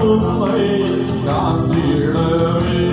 உம்மை காத்திடவே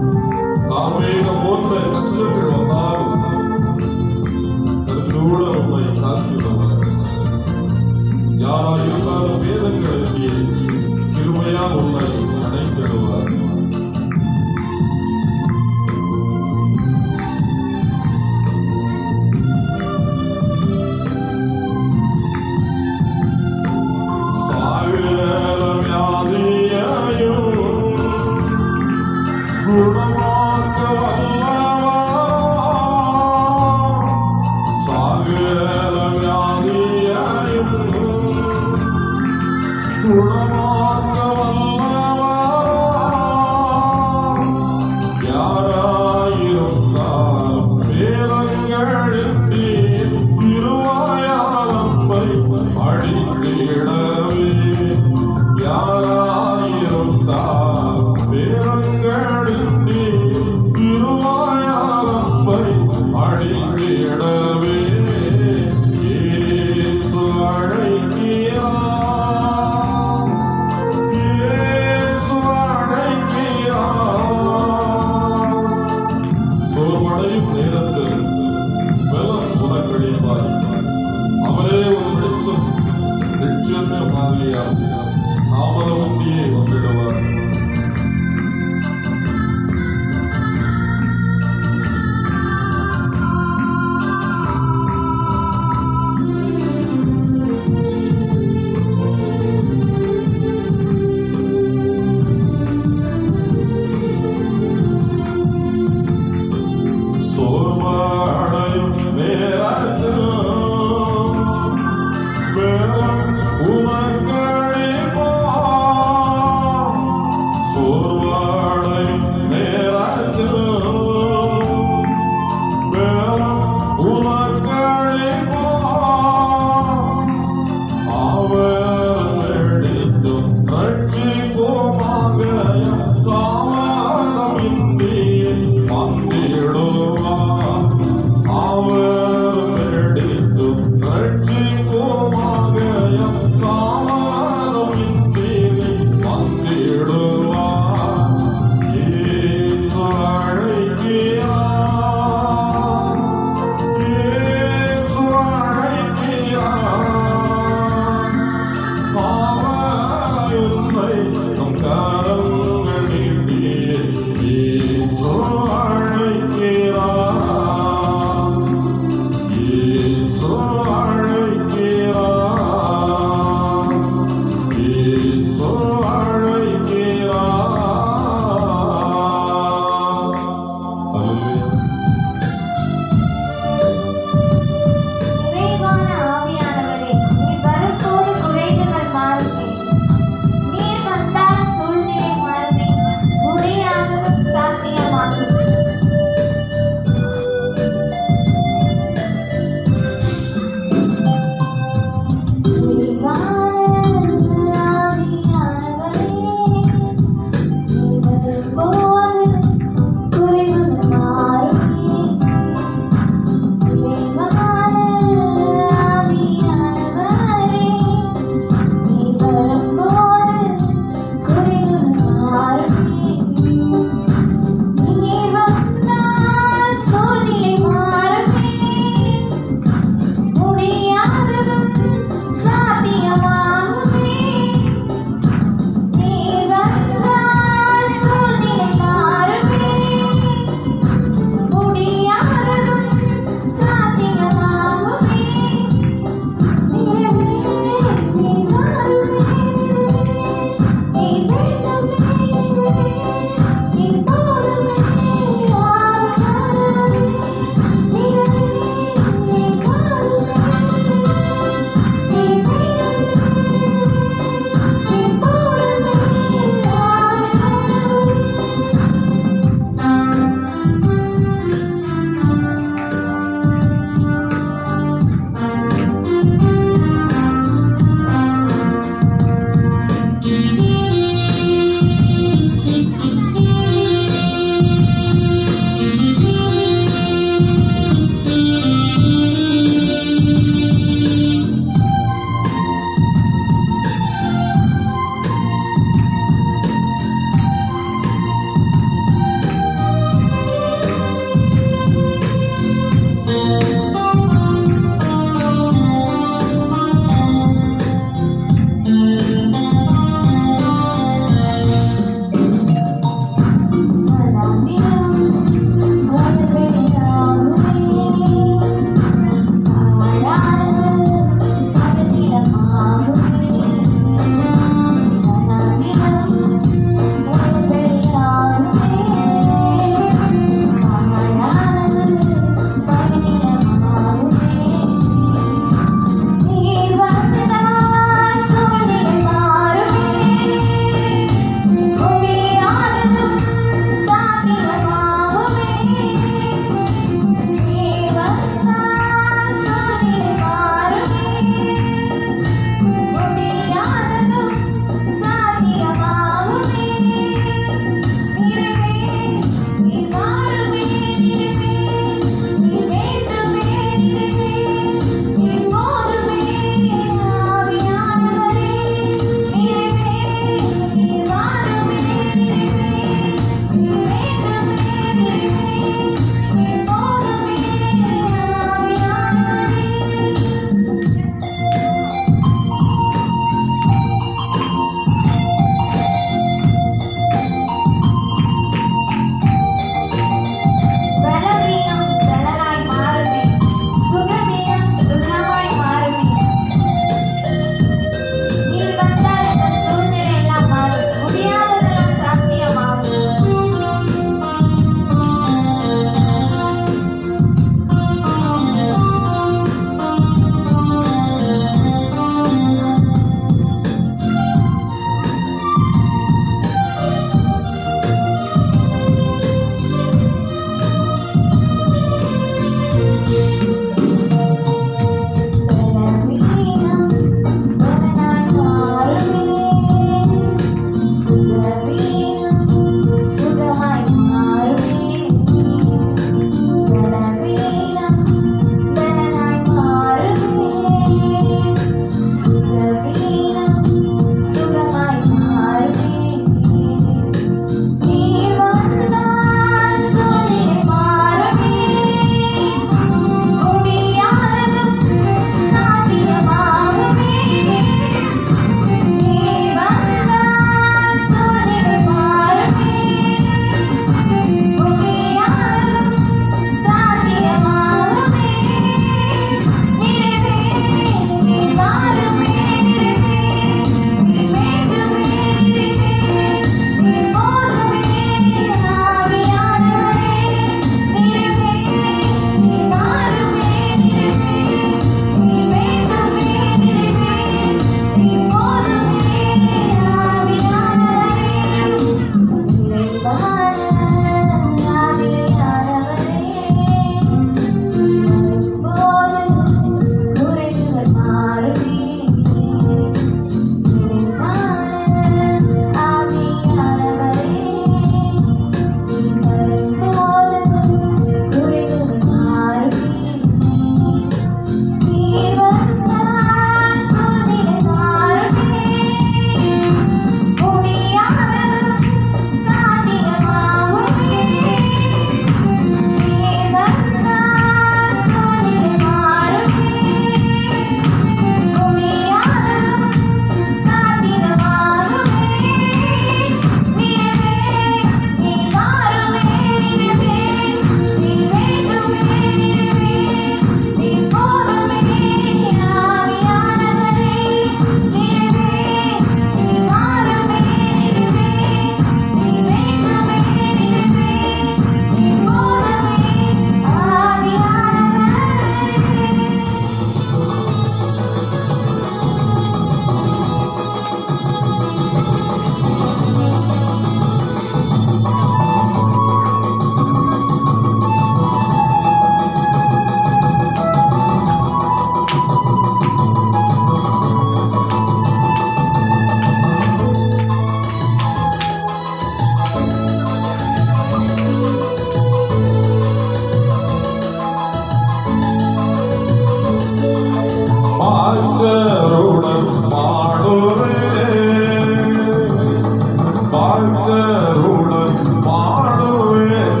வாழ்த்தருடன் பாடுவேன்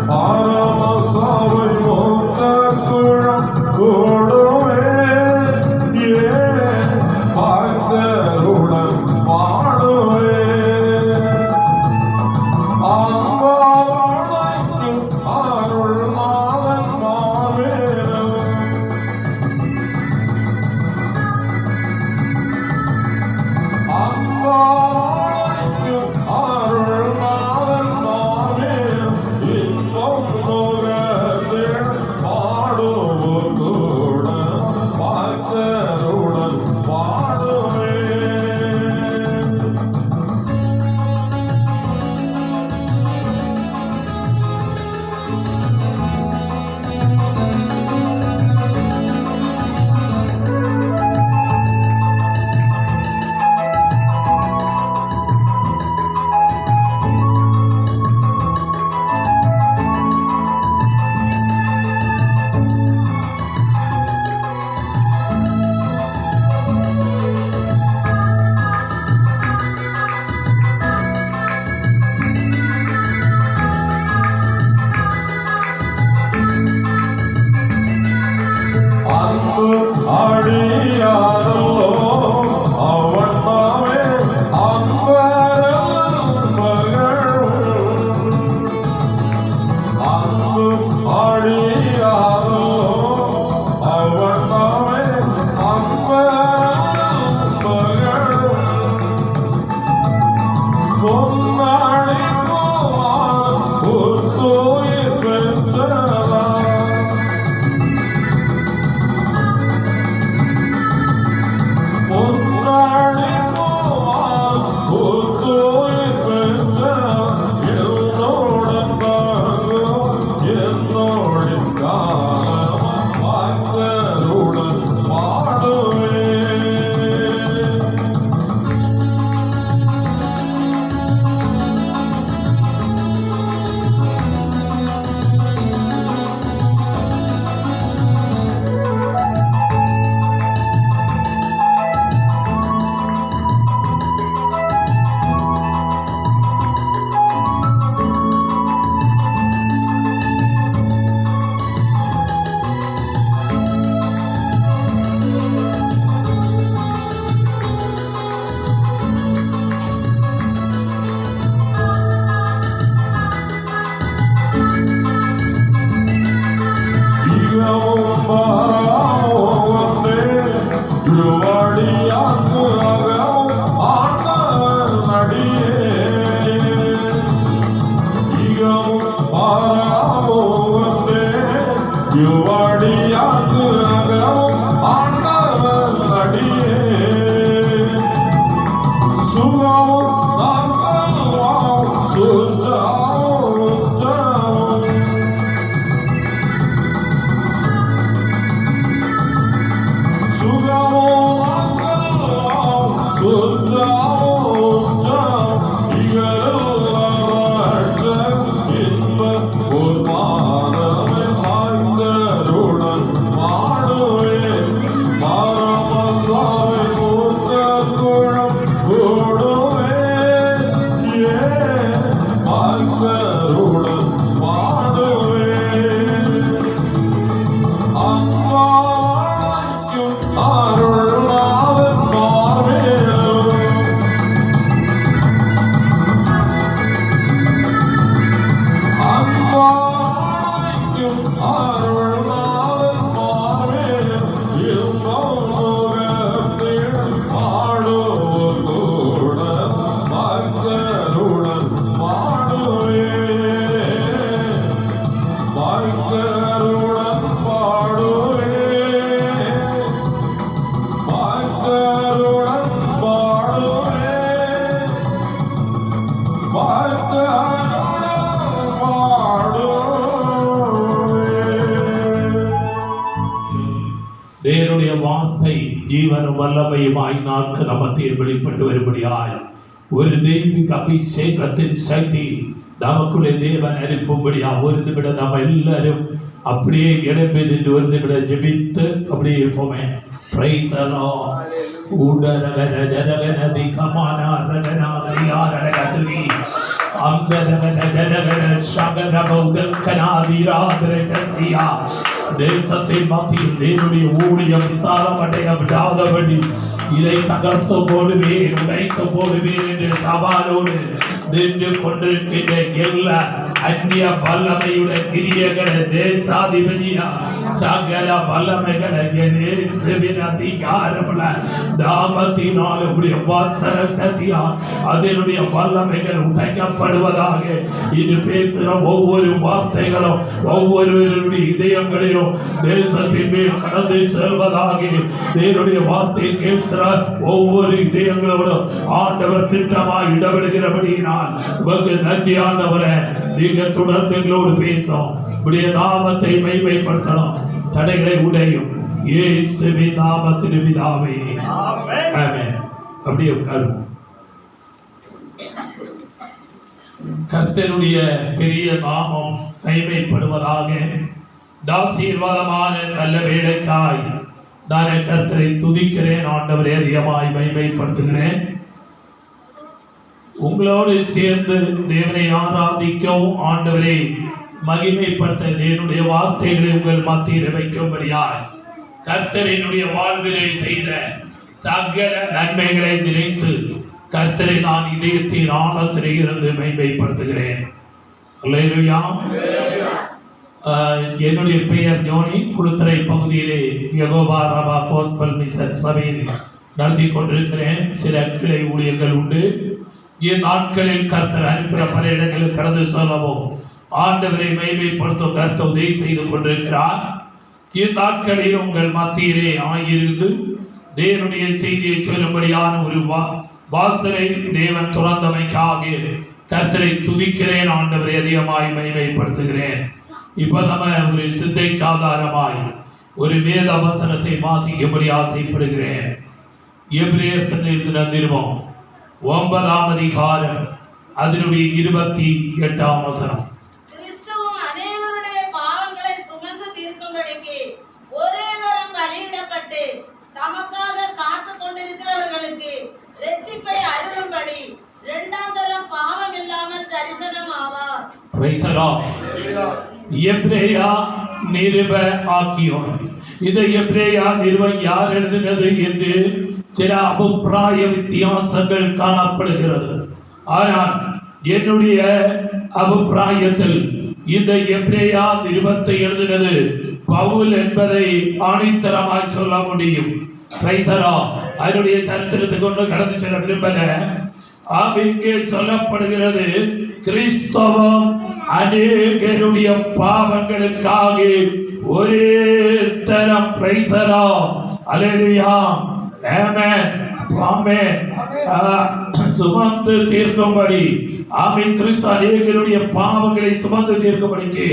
பரமசபை மொத்த குழம் கூடுவேன் வாழ்த்தருடன் பாடுவேன் அம்பாவளைக்கும் அருள் நாதன் மாவேலும் அம்பாவளைக்கும் அருள் நாதன் மாவேலும் இன்பம் நுகர்ந்திட பாடுவோர் கூட வாழ்த்தருடன் பாடுவேன். அன்பு அழியாதல்லோ அவனாவே அன்பரும் மகளும். அன்பு அழியாதல்லோ அவனாவே அன்பரும் மகளும். பொன்னாடி போவான் ஒரு தூய பெற்றலாம். பொன்னாடி போவான் ஒரு தூய பெற்றலாம். என்னோட தாங்கும் என்னோட காலம் வாழ்த்தருடன் பாடுவேன். தேவனுடைய வார்த்தை ஜீவனும் வல்லமையுமாய் நாட்கள் மத்தியில் வெளிப்பட்டு வரும்படியாய் ஒரு தெய்வீக அபிஷேகத்தின் சக்தி நமக்குள்ளே தேவன் அனுப்பும்படியா ஒரு நிமிடம் நம்ம எல்லாரும் அப்படியே எழுப்பி ஒரு நிமிடம் ஜெபித்து அப்படியே இருப்போமே. Price the Lord. உடரகர ஜரகன திகமான ரகனா சியாரகதுவி அம்பரகர ஜரகர ஷகர பௌதல் கனாதிராதர கசியா தேசத்தின் மத்தியில் தேவனுடைய ஊழியம் விசாலமடைய விடாதபடி இதை தகர்த்து போடுவேன் உடைத்து போடுவேன் என்று சவாலோடு நின்று கொண்டிருக்கின்ற எல்லா அந்நிய வல்லமையுடைய கிரியைகளை தேசாதிபதியா சகல வல்லமைகளை இயேசுவின் அதிகாரமுள்ள நாமத்தினாலுடைய வசன சத்தியா அதனுடைய வல்லமைகள் உடைக்கப்படுவதாக. இது பேசுகிற ஒவ்வொரு வார்த்தைகளும் ஒவ்வொருவருடைய இதயங்களிலும் தேசத்தின் மேல் கடந்து செல்வதாக. தேவனுடைய வார்த்தை கேட்கிற ஒவ்வொரு இதயங்களோடும் ஆண்டவர் திட்டமாய் இடவிடுகிறபடியினால் உமக்கு நன்றி ஆண்டவரே. நீங்க தொடர்ந்து எங்களோடு பேசும் உடைய நாமத்தை மகிமைப்படுத்தணும். தடைகளை உடையும் இயேசுவின் நாமத்தின் பிதாவே ஆமென். அப்படியே உட்காரும். கர்த்தருடைய பெரிய நாமம் மகிமைப்படுவதாக. ஆசீர்வாதமான நல்ல வேலைக்காய் நான் கர்த்தரை துதிக்கிறேன். ஆண்டவரே அதிகமாய் மகிமைப்படுத்துகிறேன். உங்களோடு சேர்ந்து தேவனை ஆராதிக்கவும் ஆண்டவரை மகிமைப்படுத்த என்னுடைய வார்த்தைகளை உங்கள் மத்தியில் வைக்கும்படியாய் கர்த்தரினுடைய வாழ்விலை செய்த சகல நன்மைகளை நினைத்து கர்த்தரை நான் இதயத்தின் ஆழத்திலே இருந்து மகிமைப்படுத்துகிறேன். அல்லேலூயா. என்னுடைய பெயர் ஜோனி. குளுத்தரை பகுதியிலே யெகோவா ராபா கோஸ்பல் மிஷன் சபையில் நடத்தி கொண்டிருக்கிறேன். சில கிளை ஊழியர்கள் உண்டு. நாட்களில் கர்த்தர் அனுப்பின பல இடங்களில் கடந்து சொல்லவும் ஆண்டவரை மகிமைப்படுத்தும் கர்த்தர் உதவி செய்து கொண்டிருக்கிறார். இந்நாட்களில் உங்கள் மத்தியிலே ஆகியிருந்து தேவனுடைய செய்தியை சொல்லும்படியான ஒரு வாசலை தேவன் துறந்தமைக்காக கர்த்தரை துதிக்கிறேன். ஆண்டவரை அதிகமாய் மகிமைப்படுத்துகிறேன். இப்ப நம்ம ஒரு சிந்தைக்கு ஆதாரமாய் ஒரு வேத வசனத்தை வாசிக்கும்படி ஆசைப்படுகிறேன். எபிரேயர் நிருபம் 9ஆம் அதிகாரம் அதனுடைய 28ஆம் வசனம். கிறிஸ்துவும் அநேகருடைய பாவங்களை சுமந்து தீர்க்கும்படிக்கு ஒரே தரம் பலியிடப்பட்டு தமக்காக காத்துக் கொண்டிருக்கிறவர்களுக்கு இரட்சிப்பை அருளும்படி இரண்டாம் தரம் பாவம் இல்லாமல் தரிசனம் ஆவார். Praise the Lord. எபிரேயா நிருப ஆக்கியோன். இதை எபிரேயா நிருபம் யார் எழுதினது என்று சில அபிப்பிராய வித்தியாசங்கள் காணப்படுகிறது. ஆனால் என்னுடைய அபிப்பிராயத்தில் இந்த எபிரேயா நிருபத்தை எழுதினது பவுல் என்பதை ஆணித்தரமாய் சொல்ல முடியும். அதனுடைய சரித்திரத்தை கொண்டு கடந்து செல்ல விரும்பல. இங்கே சொல்லப்படுகிறது கிறிஸ்தவம் அநேகருடைய பாவங்களுக்காக ஒரே தரம் பிரைசரா அல்லேலூயா ஆமென் ஆமென் சுமந்து தீர்க்கும்படி ஆமென். கிறிஸ்து அநேகருடைய பாவங்களை சுமந்து தீர்க்கும்படிக்கு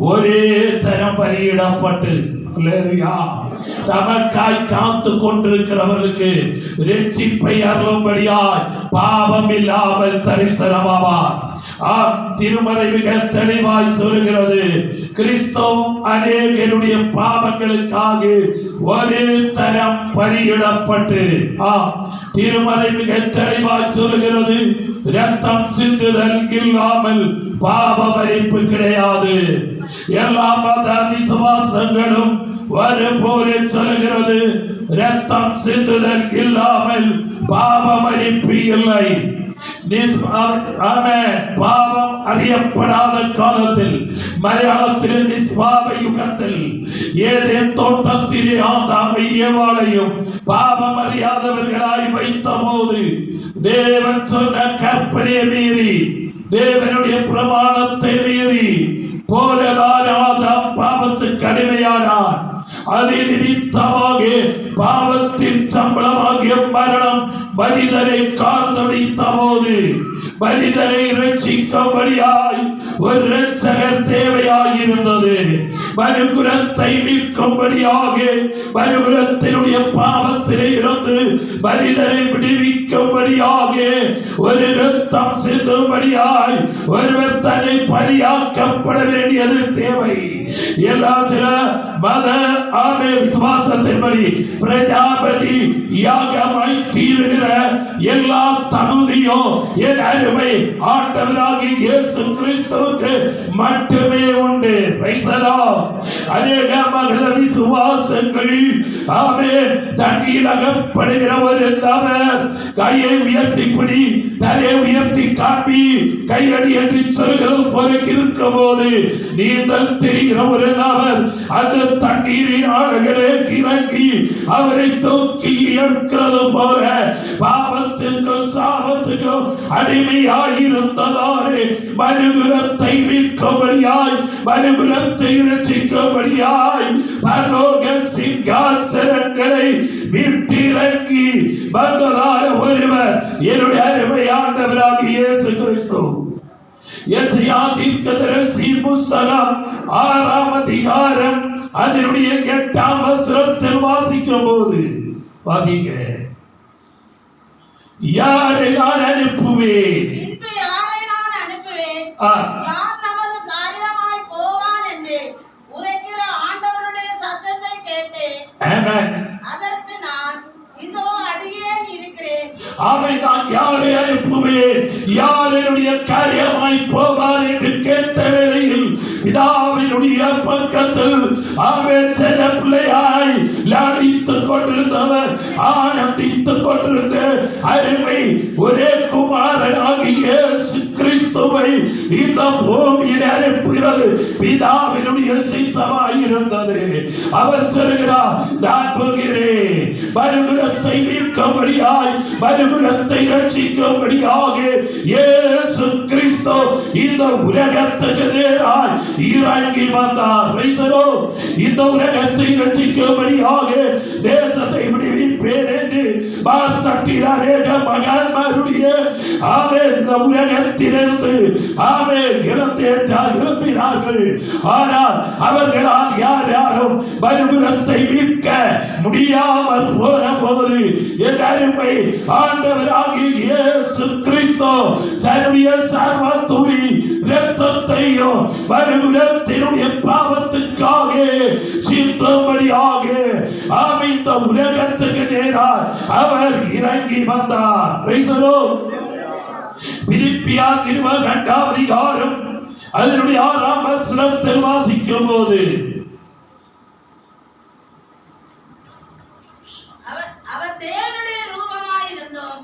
ஒரே தரம் பலியிடப்பட்டு அல்லேலூயா தமக்காய் காத்து கொண்டிருக்கிறவர்களுக்கு இரட்சிப்பை அருளும்படியாய் பாவம் இல்லாமல் தரிசனமாவார். திருமறை மிக தெளிவாய் சொல்கிறது கிறிஸ்துவும் அநேகருடைய பாவங்களுக்காக ஒரே தரம் பலியிடப்பட்டு திருமறை மிக தெளிவாய் சொல்கிறது இரத்தம் சிந்துதல் இல்லாமல் பாவ மன்னிப்பு கிடையாது. எல்லா மத விசுவாசங்களும் வரும் போலே சொல்கிறது இரத்தம் சிந்துதல் இல்லாமல் பாவ மன்னிப்பு இல்லை. பாவம் அறியப்படாத காலத்தில் மலையாளத்தில் நிஸ்வாப யுகத்தில் ஏதேன் தோட்டத்திலே ஆதாமை ஏவாளையும் பாவம் அறியாதவர்களாய் வைத்த போது தேவன் சொன்ன கற்பனையை மீறி தேவனுடைய பிரமாணத்தை மீறி போலதான் ஆதாம் பாவத்துக்கு அடிமையானான். அதை நிமித்தமாக பாவத்தின் சம்பளமாகிய மரணம் மனிதனை கார்ந்தடித்த போது மனிதனை ரட்சிக்கும்படியாய் ஒரு இரட்சகர் தேவையாயிருந்தது. மனுகுலத்தை மீட்கும்படியாக, மனுகுலத்தினுடைய பாவத்திலே இருந்து மனிதனை விடுவிக்கும்படியாக ஒரு இரத்தம் சிந்தும்படியாய் ஒருவர் தன்னை பலியாக்கப்பட வேண்டியது தேவை. எல்லா சில மத ஆமே விசுவாசத்தின்படி பிரஜாபதி யாகமாய் தீருகிற எல்லா தகுதியும் என் அருமை ஆண்டவராகிய இயேசு கிறிஸ்துவுக்கு மட்டுமே உண்டு. அநேக மகள விசுவாசங்கள் ஆமே தண்ணீர் அகப்படுகிற ஒரு நபர் கையை உயர்த்தி பிடி, தலையை உயர்த்தி காப்பி, கையடி என்று சொல்கிறது போல இருக்கும் போது நீந்தல் தெரிகிற ஒரு நபர் அந்த தண்ணீரின் ஆளுகளே இறங்கி அவரை தூக்கி எடுக்கிறது போல பாவத்துக்கும் சாபத்துக்கும் அடிமையாயிருந்ததாலே மனுகுலத்தை மீட்கும்படியாய், மனுகுலத்தை ரட்சிக்கும்படியாய் பரலோக சிங்காசனங்களை மீட்டிறங்கி வந்ததான ஒருவர் என்னுடைய அருமையானவராகிய இயேசு கிறிஸ்து. எசையா தீர்க்கதரிசி புஸ்தகம் 6ஆம் அதிகாரம் அதனுடைய 8ஆம் வசனத்தில் வாசிக்கும் போது வாசிங்க. யாரை நான் அனுப்புவேன், பின்பு யாரை நான் அனுப்புவேன், யார் நமது காரியமாய் போவான் என்று உரைக்கிற ஆண்டவருடைய சத்தத்தை கேட்டேன். ஆமென். அதற்கு நான் இதோ அடியேன் இருக்கிறேன். அவைதான் யாரை அனுப்புவேன், யார் என்னுடைய காரியமாய் போவார் என்று கேட்ட வேளையில் பிதாவினுடைய பக்கத்தில் அவன் சில பிள்ளையாய் லாடித்துக் கொண்டிருந்தவர், ஆனந்தித்துக் கொண்டிருந்த அருமை ஒரே குமாரனாகிய இயேசு கிறிஸ்துவை இந்த பூமியில் அனுப்புகிறது பிதாவினுடைய சித்தமாய் இருந்தது. அவர் சொல்கிறார், நான் போகிறேன் மனுகுலத்தை மீட்கும்படியாய், மனுகுலத்தை ரட்சிக்கும்படியாக இயேசு கிறிஸ்து இந்த உலகத்துக்கு நேராய் இறங்கி வந்தார். இந்த உலகத்தை ரட்சிக்கும்படியாக தேசத்தை விடுவிப்பேன் என்று வார்த்தட்டினாரே மகன்மாருடைய ஆமே இந்த உலகத்திலிருந்து ஆமே எழுப்பினார்கள். ஆனால் அவர்களால் யாரும் மனுகுலத்தை மீட்க முடியாமல் போன போது என் அருமை ஆண்டவராகிய இயேசு கிறிஸ்து தன்னுடைய சர்வ துளி இரத்தத்தையும் மனுகுலத்தினுடைய பாவத்துக்காக சிந்தும்படியாக ஆமே இந்த உலகத்துக்கு நேராக அவர் இறங்கி வந்தார். பிலிப்பியர் 2ஆம் அதிகாரம் அதனுடைய 6ஆம் வசனத்தில் வாசிக்கும் போது அவர் தேவனுடைய ரூபமாயிருந்தும்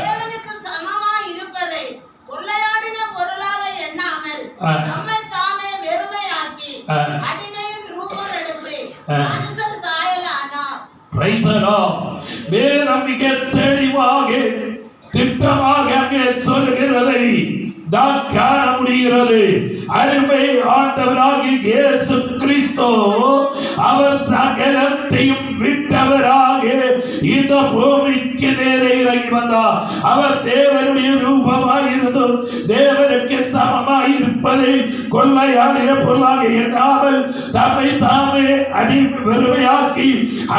தேவனுக்கு சமமாய் இருப்பதை கொள்ளையாடின பொருளாக எண்ணாமல் நம்மை தாமே வெறுமையாக்கி அடிமையின் ரூபம் எடுத்து மனுஷன் சாயலானார். Price the Lord. வேதம் மிக தெளிவாக திட்டமாக அங்கே சொல்லுகிறதை தான் காண முடிகிறது. அருமை ஆண்டவராகிய இயேசு கிறிஸ்து அவர் சகலத்தையும் விட்டவராக இந்த பூமிக்கு நேரே இறங்கி வந்தார். அவர் தேவனுடைய ரூபமாயிருந்தும் தேவனுக்கு சமமாய் இருப்பதை கொள்ளையாடின பொருளாக எண்ணாமல் தம்மை தாமே வெறுமையாக்கி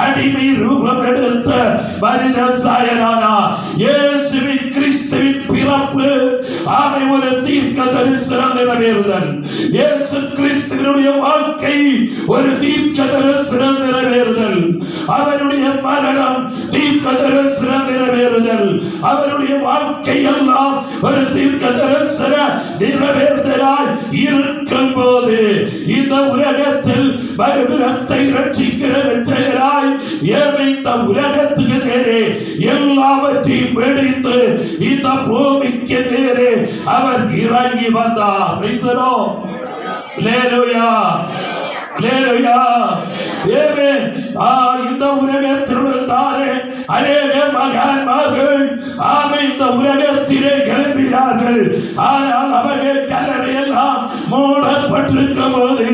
அடிமை ரூபம் எடுத்த மனித சாயலானார். இயேசுவின் கிறிஸ்துவின் பிறப்பு ஆமை ஒரு தீர்க்க தரிசனம் நிறைவேறுதல். இயேசு கிறிஸ்துவினுடைய வாழ்க்கை ஒரு தீர்க்க தரிசனம் நிறைவேறுதல். அவருடைய மரணம் தீர்க்க தரிசனம் நிறைவேறுதல். அவருடைய வாழ்க்கை எல்லாம் ஒரு தீர்க்க தரிசன நிறைவேறுதலாய் இருக்கும் போது இந்த உலகத்தில் மனுகுலத்தை ரட்சிக்கிற ரட்சகராய் இந்த உலகத்துக்கு நேரே எல்லாவற்றையும் வெடித்து இந்த பூமிக்கு நேரே அவர் இறங்கி வந்தார். இந்த உலகத்தினுடன் தானே அநேக மகான்மார்கள் இந்த உலகத்திலே கிளம்பினார்கள். ஆனால் அவர்கள் கல்லறை எல்லாம் மூடப்பட்டிருக்கும் போது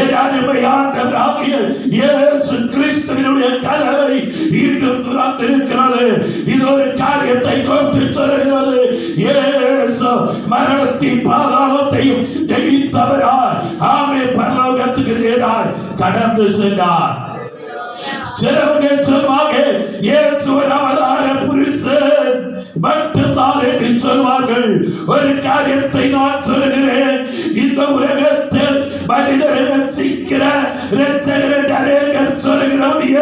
என் அருமையானவராகிய இயேசு கிறிஸ்துவினுடைய கல்லறை இன்னும் துறந்திருக்கிறது. இது ஒரு காரியத்தை கொண்டு சொல்கிறது. இயேசு மரணத்தின் பாதாளத்தையும் ஜெயித்தவராய் ஆமே பரலோகத்துக்கு நேராய் கடந்து சென்றார். சிலவங்க சொல்வாங்க இயேசு ஒரு அவதார புருஷன் மட்டும்தான் என்று சொல்வார்கள். ஒரு காரியத்தை நான் சொல்கிறேன், இந்த உலகத்தில் மனிதரை ரட்சிக்கிற இரட்சகர் அநேகர் சொல்கிறவருடைய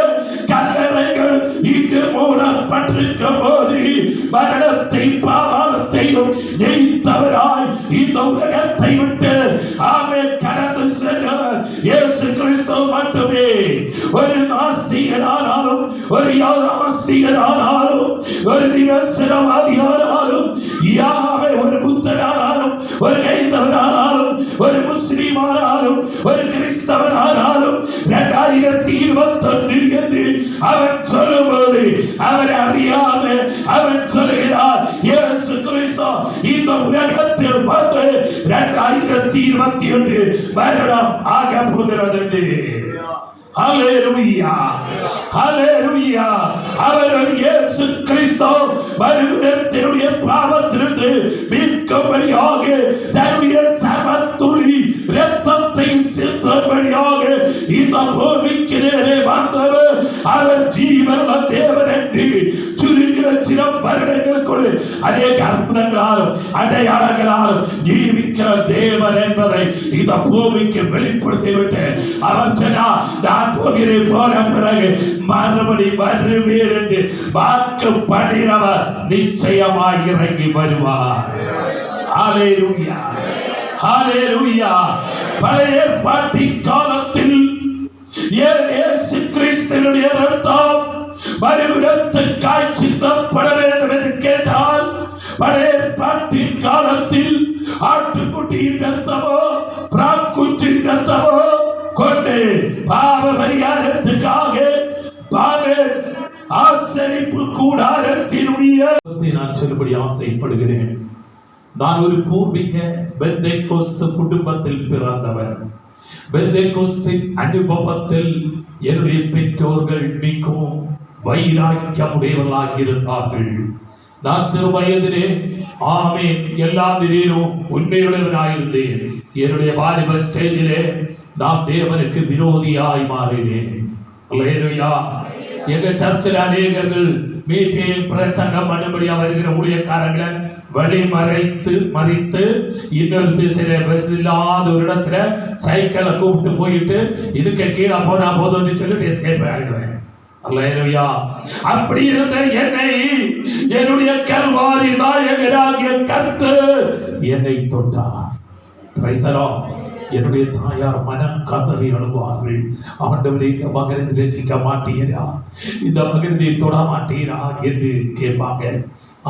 கல்லறைகள் இன்று மூடப்பட்டிருக்கும் போது மரணத்தை பாவத்தையும் ஜெயித்தவராய் இந்த உலகத்தை விட்டு ஆமென் கடந்து சென்றவர் இயேசு கிறிஸ்து மட்டுமே. ஒரு நாஸ்திகரானாலும் ஒரு ஆஸ்திகரானாலும் ஒரு நிரசனவாதியானாலும் யாவே ஒரு புத்தரானாலும் ஒரு கைந்தவரானாலும் ஒரு முஸ்லிமானாலும் ஒரு கிறிஸ்தவரானாலும் 2021 என்று அவன் சொல்லும்போது அவரை அறியாம அவன் சொல்கிறார் இயேசு கிறிஸ்து இந்த உலகத்தில் வந்து 2021 வருடம் ஆக போகிறது என்று. ஹல்லேலூயா, ஹல்லேலூயா. அவர் இயேசு கிறிஸ்து மறுபடிய பாவத்திலிருந்து மீட்கும்படியாக தன்னுடைய சர்வத்துளி இரத்தத்தை சிந்தும்படியாக இந்த பூமிக்கு நேரே வந்தவர். அவர் ஜீவனுள்ள தேவன் என்று சுருங்கிற சில வருடங்களுக்குள் அநேக அற்புதங்களாலும் அடையாளங்களாலும் ஜீவிக்கிற தேவன் என்பதை இந்த பூமிக்கு வெளிப்படுத்திவிட்டு அவர் சொன்னார், நான் போகிறேன், போன பிறகு மறுபடி வருவேன் என்று வாக்கு பண்ணினவர் நிச்சயமாய் இறங்கி வருவார். ஹல்லேலூயா, ஹல்லேலூயா. பழைய ஏற்பாட்டின் காலத்தில் இயேசு கிறிஸ்துவினுடைய இரத்தம் மறுவிடத்துக்காய் சிந்தப்பட வேண்டும் என்று கேட்டால் பழைய ஏற்பாட்டின் காலத்தில் ஆட்டுக்குட்டியின் இரத்தமோ பிராக்குச்சியின் இரத்தமோ கொண்டு பாவ பரிகாரத்துக்காக ஆசரிப்பு கூடாரத்தினுடைய நான் சொல்லும்படி ஆசைப்படுகிறேன். நான் ஒரு பூர்வீக பெந்தேகோஸ்து குடும்பத்தில் பிறந்தவர். பெந்தேகோஸ்தின் அனுபவத்தில் என்னுடைய பெற்றோர்கள் மிகவும் வைராக்கியமுடையவர்களாக இருந்தார்கள். நான் சிறு வயதிலே ஆமென் எல்லாத்திலும் உண்மையுடையவனாயிருந்தேன். என்னுடைய வாலிப ஸ்டேஜிலே நான் தேவனுக்கு விரோதியாய் மாறினேன். அல்லேலூயா. எங்க சர்ச்சில் அநேகர்கள் மீட்டிங் பிரசங்கம் பண்ணும்படியா வருகிற ஊழியக்காரங்களை வழி மறித்து இன்னொரு திசையில பஸ் இல்லாத ஒரு இடத்துல சைக்கிளை கூப்பிட்டு போயிட்டு இதுக்கு கீழே போனா போதும்னு சொல்லிட்டு எஸ்கேப் ஆகிடுவேன். அல்லேலூயா. அப்படி இருந்த என்னை என்னுடைய கல்வாரி நாயகராகிய கர்த்தர் என்னை தொட்டார். Price the Lord. என்னுடைய தாயார் மனம் கதறி அழுவார்கள். ஆண்டவரே, இந்த மகனை ரட்சிக்க மாட்டீரா, இந்த மகனை தொட மாட்டீரா என்று கேட்பாங்க.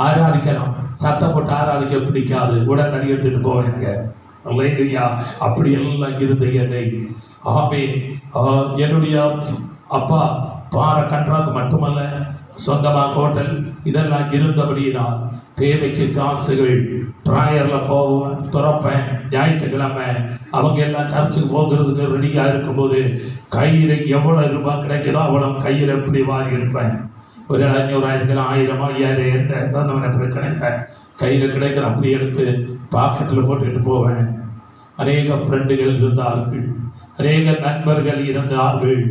ஆராதிக்கலாம், சத்தம் போட்டு ஆராதிக்க பிடிக்காது, உடனடி எடுத்துட்டு போவாங்க. அல்லேலூயா. அப்படி எல்லாம் இருந்த என்னை ஆமென் என்னுடைய அப்பா பார கன்றாக்கு மட்டுமல்ல சொந்தமாக ஹோட்டல் இதெல்லாம் இருந்தபடியினால் தேவைக்கு காசுகள் ப்ராயர்ல போவேன், துறப்பேன். ஞாயிற்றுக்கிழமை அவங்க எல்லாம் சர்ச்சுக்கு போகிறதுக்கு ரெடியா இருக்கும்போது கையில் எவ்வளவு ரூபாய் கிடைக்குதோ அவ்வளவு கையில் எப்படி வாரி இருப்பேன். ஒரு 500 1000 5000 என்ன பிரச்சனை இல்லை, கையில் கிடைக்கிற அப்படி எடுத்து பாக்கெட்டில் போட்டுட்டு போவேன். அநேக ஃப்ரெண்டுகள் இருந்தார்கள், அநேக நண்பர்கள் இருந்தார்கள்.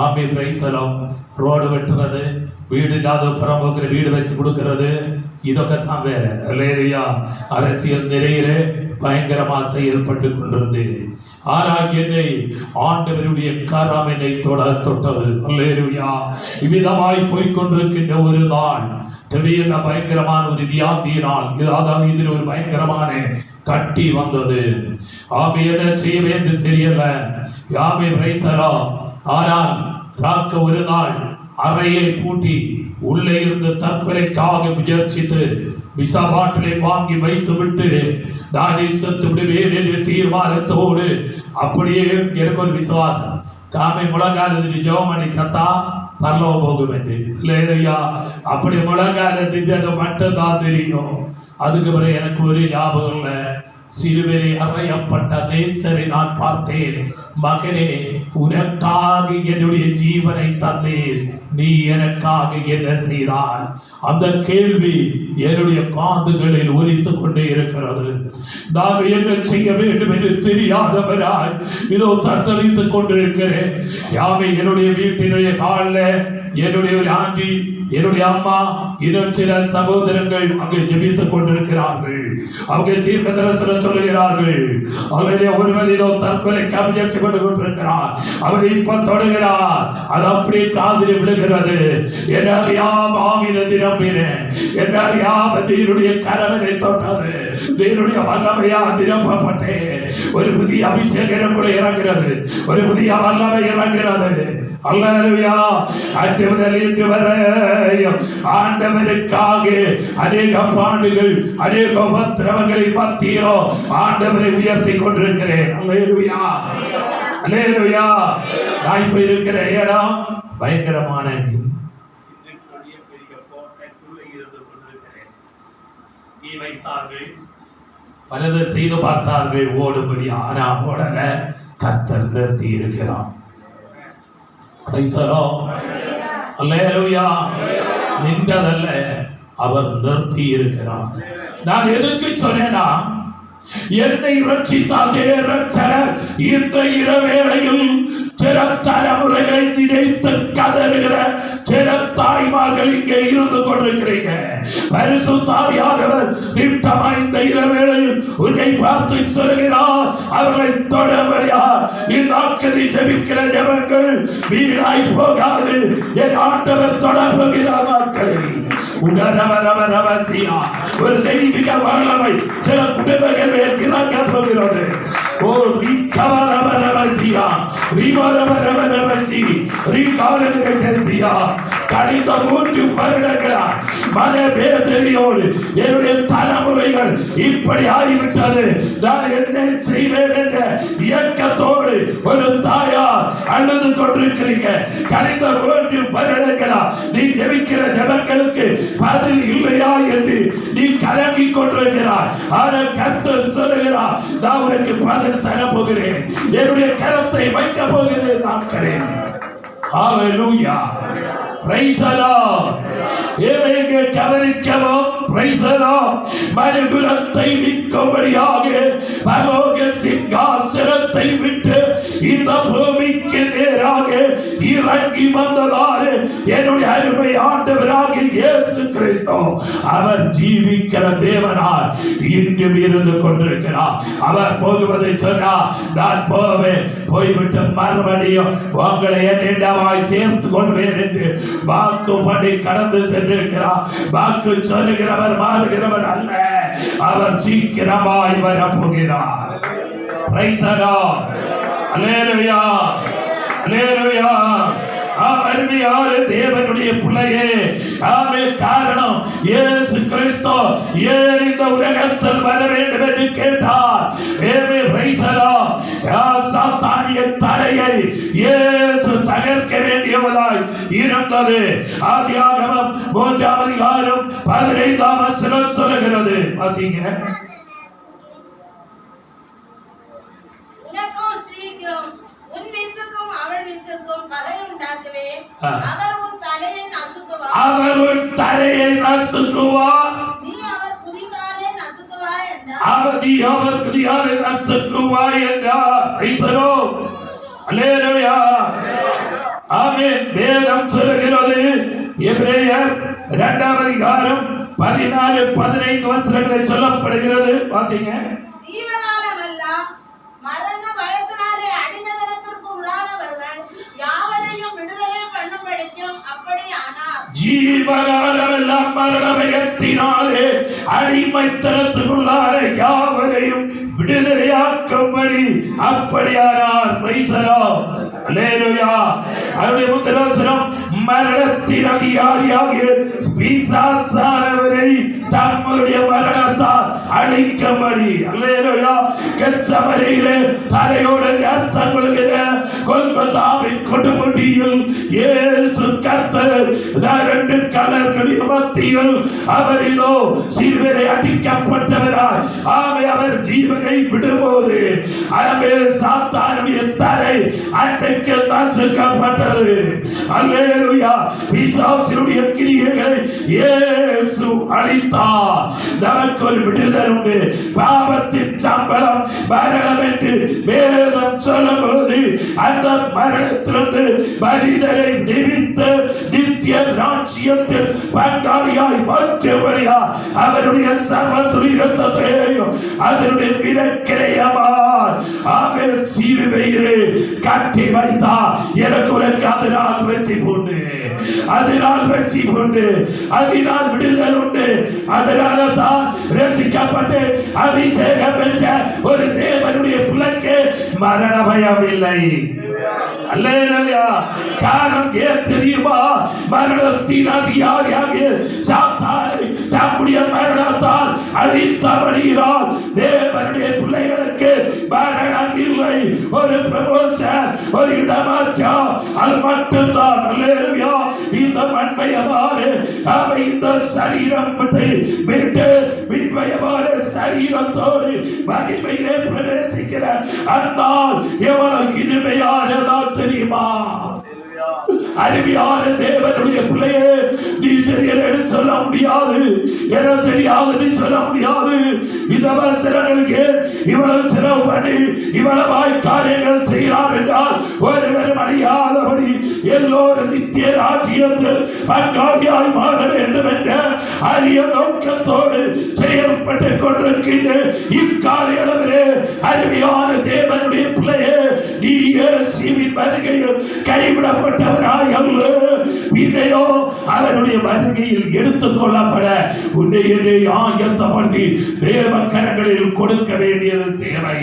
ஆமே, பிரைஸ் தி லார்ட். ரோடு வெட்டுறது, வீடு இல்லாத புறம்போக்கிற வீடு வச்சு கொடுக்கறது, இதொക്കെ தான் வேற. அல்லேலூயா. அரசியல் நிறைய பயங்கரமா செயல்பட்டு கொண்டிருந்தேன். ஆனால் என்னை ஆண்டவருடைய கரம் என்னை தொட்டது. அல்லேலூயா. இவ்விதமாய் போய்கொண்டிருக்கின்ற ஒரு நாள் திடீரென பயங்கரமான ஒரு வியாதியினால் அதாவது இதில் ஒரு பயங்கரமான கட்டி வந்தது. ஆமே, என்ன செய்யவே என்று தெரியல. ஆமே, பிரைஸ் தி லார்ட். ஆனால் ராக்க ஒரு நாள் அறையை பூட்டி உள்ளே இருந்து தற்கொலைக்காக முயற்சித்து விசா பாட்டிலை வாங்கி வைத்து விட்டு நான் செத்து விடுவேன் என்று தீர்மானத்தோடு அப்படியே எனக்கு ஒரு விசுவாசம், காமை முழங்காலத்தில் ஜெபமணி சத்தா பரலோகம் போகும் என்று. இல்லையா, அப்படி முழங்காலத்தில் அது மட்டும்தான் தெரியும். அதுக்கு பிறகு எனக்கு ஒரு ஞாபகம் இல்லை. சிலுவையில் அறையப்பட்ட நேசரை நான் பார்த்தேன். மகனே, உனக்காக என்னுடைய ஜீவனை தந்தேன், நீ எனக்காக என்ன செய்தாய்? அந்த கேள்வி என்னுடைய காதுகளில் ஒலித்துக் கொண்டே இருக்கிறது. நான் என்ன செய்ய வேண்டும் என்று தெரியாதவராய் இதோ தத்தளித்துக் கொண்டிருக்கிறேன். யாவை என்னுடைய வீட்டினுடைய காலில் என்னுடைய ஒரு ஆண்டி, என்னுடைய அம்மா, இன்னும் சில சகோதரர்கள் அங்கே ஜெபித்துக் கொண்டிருக்கிறார்கள். அவங்க தீர்க்க தரிசனம் சொல்லுகிறார்கள். அவருடைய ஒருவர் ஏதோ தற்கொலைக்கு முயற்சி கொண்டு கொண்டிருக்கிறார். அவர் இப்ப தொடங்குகிறார். அது அப்படியே காதில் விழுகிறது. என்னறியாம ஆவியில நிரம்பினேன். என்னறியாம தேவனுடைய கரவனை தொட்டது. தேவனுடைய வல்லமையா நிரப்பப்பட்டேன். ஒரு புதிய அபிஷேகம் கூட இறங்கிறது. ஒரு புதிய வல்லமை இறங்கிறது. அல்லேலூயா. அன்று முதல் இன்று வரை ஆண்டவருக்காக அநேக பாடுகள், அநேக உபத்திரவங்களை மத்தியிலோ ஆண்டவரை உயர்த்தி கொண்டிருக்கிறேன். அல்லேலூயா, அல்லேலூயா. நான் இப்ப இருக்கிற இடம் பயங்கரமான தீ வைத்தார்கள், பலதை செய்து பார்த்தார்கள் ஓடும்படி. ஆனா உடன கர்த்தர் நிறுத்தி இருக்கிறான். நின்றதல்ல, அவர் நிறுத்தி இருக்கிறார். நான் எதுக்கு சொன்னேன்னா, என்னை ரட்சித்தாதே ரட்சகர் இந்த இரவேளையில் சில தலைமுறைகளை நினைத்து கதறுகிற சில தாய்மார்கள் இங்கே இருந்து கொண்டிருக்கிறீங்க. பரிசுத்தாவியானவர் திட்டமாய் இந்த இரவேளையில் உன்னை பார்த்து சொல்கிறார், அவர்களை தொடர்படியா இந்நாட்களை ஜெபிக்கிற ஜெபங்கள் வீணாய் போகாது. என் ஆண்டவர் தொடர்புகிறார். நாட்களில் ஒரு தெய்வீக வல்லமை சில குடும்பங்கள் இறங்க போகிறது. ஓ ரீகவரவரவசியா, ரீவரவரவரவசி, ரீகாலரகசியா. கழிந்த 3 வருடங்களாக மனவேதனையோடு என்னுடைய தலைமுறைகள் இப்படி ஆகிவிட்டது. நான் என்ன செய்வேன் என்ற இயக்கத்தோடு ஒரு தாயார் அழுது கொண்டிருக்கிறீங்க. கழிந்த 3 வருடங்களா நீ ஜெபிக்கிற ஜெபங்களுக்கு பதில் இல்லையா என்று நீ கலங்கி கொண்டிருக்கிறாய். ஆனால் கர்த்தர் சொல்லுகிறார், நான் உனக்கு பதில் தரப்போகிறேன். என்னுடைய கரத்தை வைக்கப் போகிறேன். நாட்களேன். ஹalleluya, praise the Lord. ஏவேங்க கவனிக்கவும், praise the Lord. மனுகுலத்தை மீட்கும்படியாக பரலோக சிங்காசனத்தை விட்டு இந்த பூமிக்கு நேராக இறங்கி வந்ததால் என்னுடைய அருமை ஆண்டவராகிய இயேசு கிறிஸ்து அவர் ஜீவிக்கிற தேவனாய் இன்றும் இருந்து கொண்டிருக்கிறார். அவர் போகுவதை சொன்னார், நான் போவேன், போய்விட்டு மறுபடியும் உங்களை என்னிடமாய் சேர்த்து கொள்வேன் என்று வாக்குப்படி கடந்து சென்றிருக்கிறார். வாக்கு சொல்லுகிறவர் மாறுகிறவர் அல்ல, அவர் சீக்கிரமாய் வரப்போகிறார். Praise the Lord. அல்லேலூயா, அல்லேலூயா. அருமையான தேவனுடைய பிள்ளையே, ஆமே. காரணம் இயேசு கிறிஸ்து ஏன் இந்த உலகத்தில் வர வேண்டும் என்று கேட்டார். சாத்தானிய தலையை இயேசு தகர்க்க வேண்டியவதாய் இருந்தது. ஆதியாகமம் 3ஆம் அதிகாரம் 15ஆம் வசனம் சொல்லுகிறது. வாசிங்க. அவர் உன் தலையை நசுக்குவார். நீ அவர் குதிகாலை நசுக்குவாய் என்றார். அவர் குதிகாலை நசுக்குவாய் என்றார். அல்லேலூயா, ஆமென். வேதம் சொல்லுகிறது, எபிரேயர் 2ஆம் அதிகாரம் 14-15 வசனங்களில் சொல்லப்படுகிறது. வாசிங்க. ஜீவகாலமெல்லாம் மரண பயத்தினாலே அடிமைத்தனத்திற்கு உள்ளானவர்கள் யாவரையும் விடுதலை பண்ணும்படிக்கும் அப்படியானார். ஜீவகாலமெல்லாம் மரண பயத்தினாலே அடிமைத்தனத்துக்குள்ளார யாவரையும் விடுதலையாக்கும்படி அப்படியானார். Price the Lord. அல்லேலூயா. அவருடைய முதலவசனம், மரணத்தின் அதிகாரியாகிய பிசாசானவரை தம்முடைய மரணத்தால் அழிக்கும்படி. அல்லேலூயா. கெத்சமனையிலே தலையோடு ரத்தம் கொள்கிற கொல்கத்தாவின் கொடுமுடியில் இயேசு கர்த்தர் 2 கல்லர்களின் மத்தியில் அவர் இதோ சிலுவையிலே அடிக்கப்பட்டவராய், ஆமே, அவர் ஜீவனை விடும்போது ஆமே சாத்தானுடைய தலை அன்றைக்கு நசுக்கப்பட்டது. அல்லேலூயா. பிசாசினுடைய கிரியைகளை இயேசு அழித்தார். நமக்கு ஒரு விடுதலை உண்டு. பாவத்தின் சம்பளம் மரணம் என்று வேதம் சொல்லும்போது அந்த மரணத்திலிருந்து மனிதனை நிமித்த நித்திய ராஜ்யத்தில் பங்காளியாய் மாற்றும்படியா அவருடைய சர்வத்துடைய இரத்தத்தையும் அதனுடைய விலக்கிரையமாய் அவன் சிலுவையிலே கட்டி வைத்தார். எனக்கு உனக்கு அதனால் ரட்சிப்பு உண்டு, அதனால் ரட்சிப்பு உண்டு, அதனால் விடுதலை உண்டு. அதனால தான் ரட்சிக்கப்பட்டு அபிஷேகம் பெற்ற ஒரு தேவனுடைய பிள்ளைக்கு மரண பயம் இல்லை. அல்லேலூயா. காரணம் ஏன் தெரியுமா? மரணத்தின் அதிகாரியாகிய சாத்தானை தம்முடைய மரணத்தால் அழித்தபடியால் தேவனுடைய பிள்ளைகளுக்கு மரணம் இல்லை. ஒரு ப்ரமோஷன், ஒரு இடமாற்றம், அது மட்டும்தான். அல்லேலூயா. இந்த மண்மயமான அவை இந்த சரீரம் விட்டு விண்மயமான சரீரத்தோடு மகிமையிலே பிரவேசிக்கிற அந்நாள் எவ்வளவு இனிமையானதால் தெரியுமா? அருமையான தேவனுடைய பிள்ளையே, நீ தெரியல சொல்ல முடியாது, என தெரியாது சொல்ல முடியாது. இந்த வசனங்களுக்கு இவ்வளவு செலவு பண்ணி இவ்வளவாய் காரியங்கள் செய்கிறார் என்றால் ஒருவரும் அழியாதபடி எல்லோரும் நித்திய ராஜ்யத்தில் பங்காளியாய் மாற வேண்டும் என்ற அரிய நோக்கத்தோடு செயல்பட்டுக் கொண்டிருக்கின்ற இக்காலையிலே அருமையான தேவனுடைய பிள்ளையே, நீ இயேசுவின் வருகையில் கைவிடப்பட்டவராய் அல்ல, பின்னையோ அவருடைய வருகையில் எடுத்துக் கொள்ளப்பட உன்னை ஆயத்தப்படுத்தி தேவ கரங்களில் கொடுக்க வேண்டியது தேவை.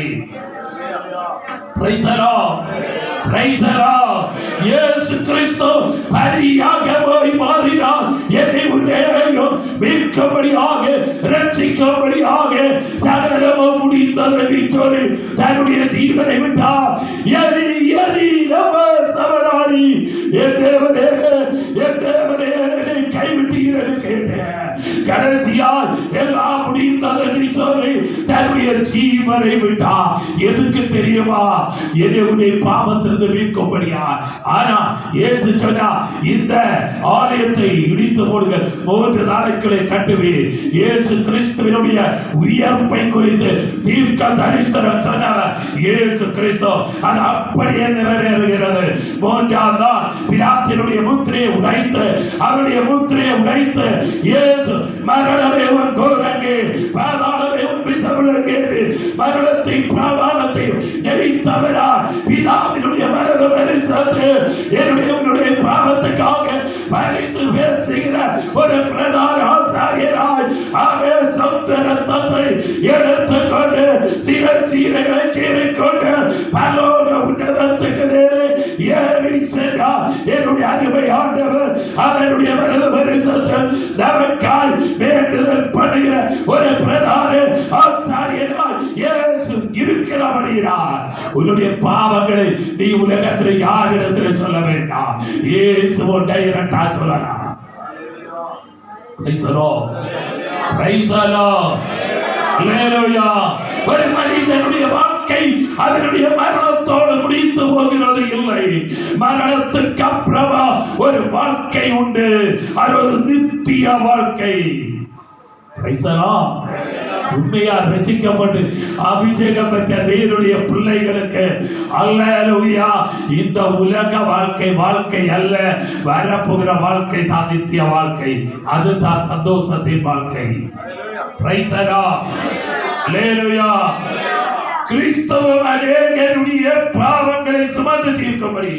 Praise the Lord. Praise the Lord. இயேசு கிறிஸ்து பரியாக போய் மாறினார். என்னை உன்னையும் மீட்கும்படியாக, ரட்சிக்கும்படியாக சகலமும் முடிந்தது என்று சொல்லி தன்னுடைய ஜீவனை விட்டார். எதி நம்ம சமராணி என் தேவனே என்னை கைவிட்டீர்கள் கேட்டேன். கடைசியால் எல்லாம் முடிந்தது என்று சொல்லி தன்னுடைய ஜீவனை விட்டார். எதுக்கு தெரியுமா? என்னுடைய பாவத்திலிருந்து மீட்கும்படியா. ஆனா இயேசு சொன்னா, இந்த ஆலயத்தை இடித்து போடுங்கள், 3 நாளைக்குள்ளே கட்டுவீர். இயேசு கிறிஸ்துவினுடைய உயர்ப்பை குறித்து தீர்க்க தரிசனம் சொன்னவர் இயேசு கிறிஸ்து. அது அப்படியே நிறைவேறுகிறது. 3ஆம் நாள் பிலாத்தினுடைய முத்திரையை உடைத்து, அவருடைய முத்திரையை உடைத்து இயேசு மரணமே உன் கோரங்கே, பாதாளமே உன் பிசமுலங்கே, மரணத்தை பாதாளத்தை ஜெயித்தவரா பிதாவினுடைய மரண பரிசத்து என்னுடைய பாவத்துக்காக பரிந்து பேசுகிற ஒரு பிரதான ஆசாரியராய் அவன் சொந்த ரத்தத்தை எடுத்துக்கொண்டு திரசீரைகளை கீறிக்கொண்டு பலோக உன்னதத்துக்கு ஏறி சென்றார். என்னுடைய அருமை ஆண்டவர் அவருடைய மரண பரிசத்து நமக்காய் வேண்டுதல் பண்ணுகிற ஒரு பிரதான ஆசாரியராய் இயேசு இருக்கிறபடியார். உன்னுடைய பாவங்களை நீ உலகத்தில் யாரிடத்தில் சொல்ல வேண்டாம், இயேசுவை டைரக்டா சொல்லலாம். Praise the Lord. Praise the Lord. Hallelujah. ஒரு மனிதனுடைய வாழ்க்கை அவனுடைய மரணத்தோடு முடித்து போகிறது இல்லை. மரணத்துக்கு அப்புறமா ஒரு வாழ்க்கை உண்டு, அது ஒரு நித்திய வாழ்க்கை. Praise the Lord. உண்மையா ரட்சிக்கப்பட்டு அபிஷேகம் பெற்ற தேவனுடைய பிள்ளைகளுக்கு அல்லேலூயா, இந்த உலக வாழ்க்கை அல்ல, வரப்போகிற வாழ்க்கை தான் நித்திய வாழ்க்கை. அதுதான் சந்தோஷத்தின் வாழ்க்கை. Praise the Lord. அல்லேலூயா. கிறிஸ்துவ அநேகருடைய பாவங்களை சுமந்து தீர்க்கும்படி